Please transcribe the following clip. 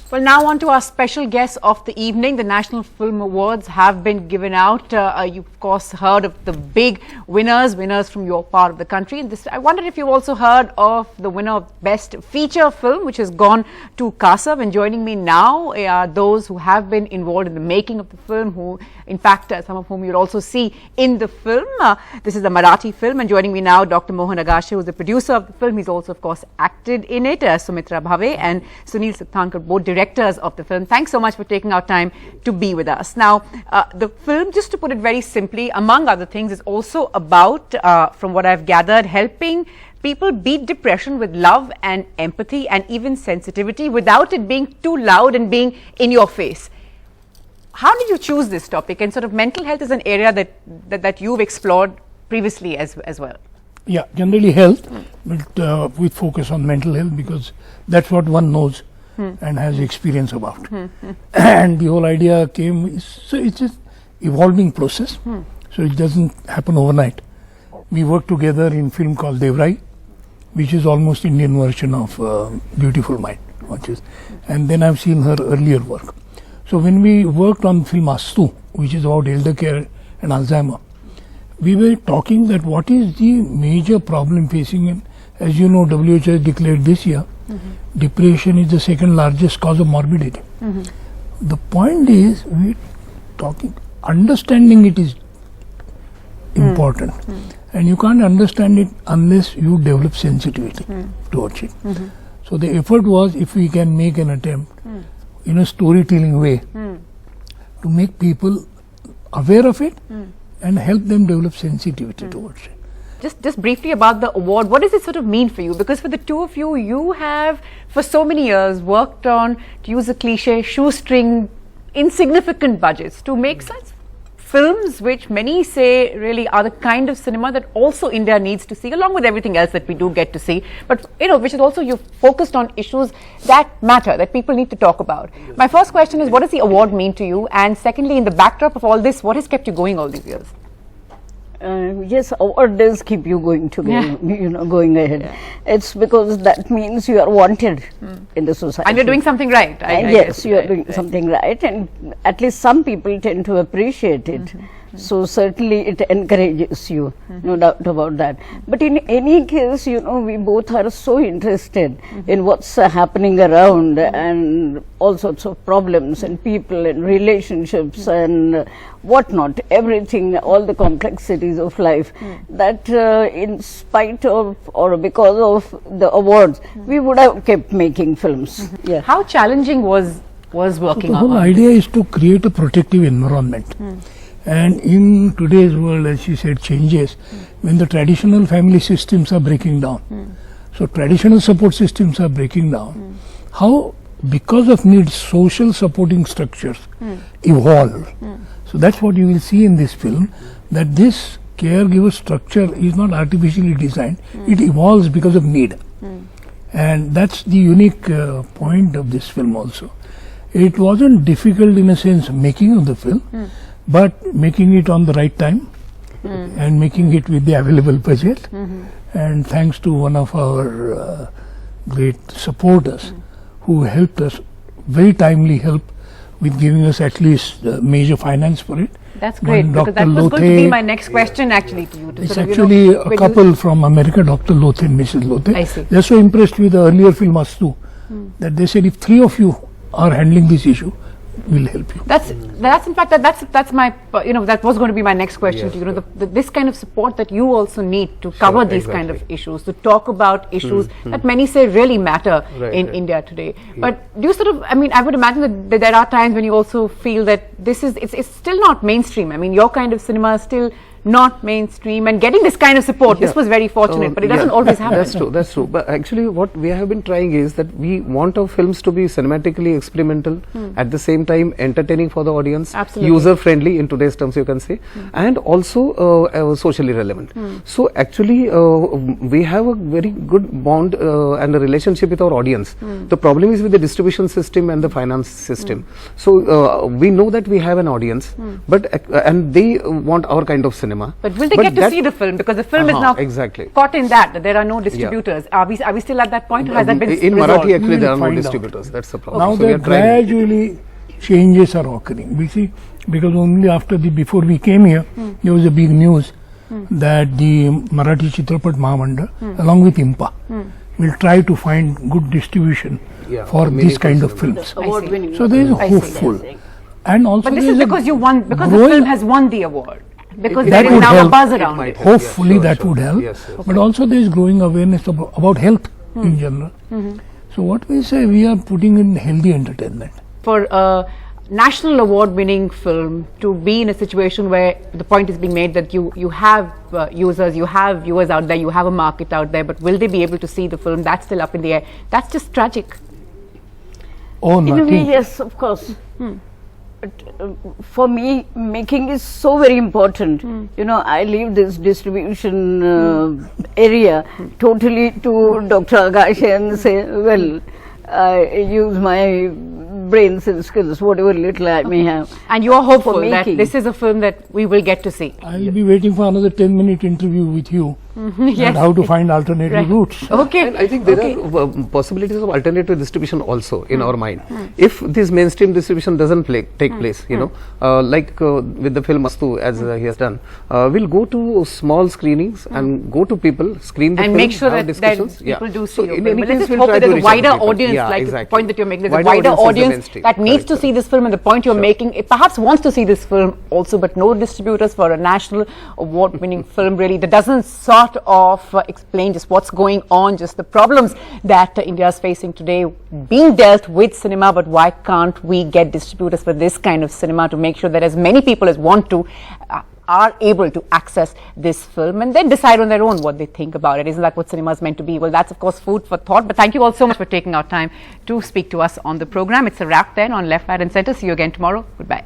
Well, now on to our special guest of the evening. The National Film Awards have been given out. You, of course, heard of the big winners from your part of the country. And I wondered if you've also heard of the winner of Best Feature Film, which has gone to Kasav. And joining me now are those who have been involved in the making of the film, who, in fact, some of whom you'll also see in the film. This is a Marathi film. And joining me now, Dr. Mohan Agashe, who is the producer of the film. He's also, of course, acted in it. Sumitra Bhave and Sunil Sithankar, both directors of the film. Thanks so much for taking our time to be with us. Now, the film, just to put it very simply, among other things, is also about, from what I've gathered, helping people beat depression with love and empathy and even sensitivity without it being too loud and being in your face. How did you choose this topic? And sort of mental health is an area that you've explored previously as well. Yeah, generally health, but we focus on mental health because that's what one knows and has experience about. And the whole idea came, so it's just evolving process, so it doesn't happen overnight. We work together in film called Devrai, which is almost Indian version of Beautiful Mind, and then I've seen her earlier work. So when we worked on film Astu, which is about elder care and Alzheimer, we were talking that what is the major problem facing, and as you know, WHO has declared this year, depression is the second largest cause of morbidity. The point is, we're talking, understanding it is important, and you can't understand it unless you develop sensitivity towards it. So the effort was, if we can make an attempt in a storytelling way to make people aware of it and help them develop sensitivity towards it. Just briefly about the award, what does it sort of mean for you? Because for the two of you, you have for so many years worked on, to use a cliche, shoestring insignificant budgets to make such films which many say really are the kind of cinema that also India needs to see, along with everything else that we do get to see, but which is also, you've focused on issues that matter, that people need to talk about. My first question is, what does the award mean to you? And secondly, in the backdrop of all this, what has kept you going all these years? Yes, award does keep you going to going ahead. Yeah. It's because that means you are wanted in the society. And you're doing something right. Yes, you are doing something right, and at least some people tend to appreciate it. So certainly it encourages you, no doubt about that. But in any case, we both are so interested in what's happening around and all sorts of problems and people and relationships and whatnot, everything, all the complexities of life, that in spite of or because of the awards, we would have kept making films. Yeah. How challenging was working on? The whole idea is to create a protective environment. And in today's world, as she said, changes, when the traditional family systems are breaking down, so traditional support systems are breaking down, how, because of needs, social supporting structures evolve. So that's what you will see in this film, that this caregiver structure is not artificially designed, it evolves because of need. And that's the unique point of this film also. It wasn't difficult in a sense making of the film, but making it on the right time and making it with the available budget, and thanks to one of our great supporters who helped us, very timely help with giving us at least major finance for it. That's great, because that was going to be my next question actually to you. It's actually a couple from America, Dr. Lothe and Mrs. Lothe. I see. They're so impressed with the earlier film Astu that they said, if three of you are handling this issue, will help you. That's in fact that's my that was going to be my next question to you. This kind of support that you also need to cover these kind of issues, to talk about issues that many say really matter in India today. But do you sort of, I would imagine that there are times when you also feel that it's still not mainstream. Your kind of cinema is still not mainstream, and getting this kind of support, this was very fortunate, but it doesn't always happen. That's true. But actually what we have been trying is that we want our films to be cinematically experimental, at the same time entertaining for the audience, user friendly in today's terms you can say, and also socially relevant. So actually we have a very good bond and a relationship with our audience. The problem is with the distribution system and the finance system. So we know that we have an audience, but and they want our kind of cinema. cinema. But will they get to see the film? Because the film is now exactly caught in that there are no distributors. Are we still at that point? Or has that been in resolved? Marathi actually We there will are no find out. distributors. That's the problem. Now So we there are trying. gradually changes are occurring. We see, because only after before we came here, there was a big news that the Marathi Chitrapat Mahamandal, along with IMPA, will try to find good distribution for this kind of films. Award-winning. So there is a I see. hopeful, and also But this there is a because you won, because the growing- film has won the award. Because That there is would now help. a buzz It around might it. help. Hopefully Sure, that sure. would help. Yes, yes. But also there is growing awareness about health in general. So what we say, we are putting in healthy entertainment. For a national award-winning film to be in a situation where the point is being made that you have users, you have viewers out there, you have a market out there, but will they be able to see the film? That's still up in the air. That's just tragic. Oh, In a way, nothing. yes, of course. But, for me, making is so very important. You know, I leave this distribution area totally to Dr. Akash and say, well, I use my brains and skills, whatever little I may have. And you are hopeful that making. this is a film that we will get to see. I will be waiting for another 10-minute interview with you Yes. and how to find alternative routes. Okay. And I think there are possibilities of alternative distribution also in our mind. If this mainstream distribution doesn't take place, you know, like with the film Astu, as he has done, we'll go to small screenings and go to people, screen the And film, make sure have that discussions. people do see So your in film. any But let's case, just we'll hope try that to there's a reach out to wider people. audience, Yeah, like the exactly. point that you're making. There's a Wider wider audience is the audience mainstream. that needs Correct, to see this film, and the point you're making, it perhaps wants to see this film also, but no distributors for a national award-winning film really that doesn't sort of explain just what's going on, just the problems that India is facing today being dealt with cinema. But why can't we get distributors for this kind of cinema to make sure that as many people as want to are able to access this film and then decide on their own what they think about it? Isn't that what cinema is meant to be? Well, that's of course food for thought. But thank you all so much for taking our time to speak to us on the program. It's a wrap then on Left, Right and Centre. See you again tomorrow. Goodbye.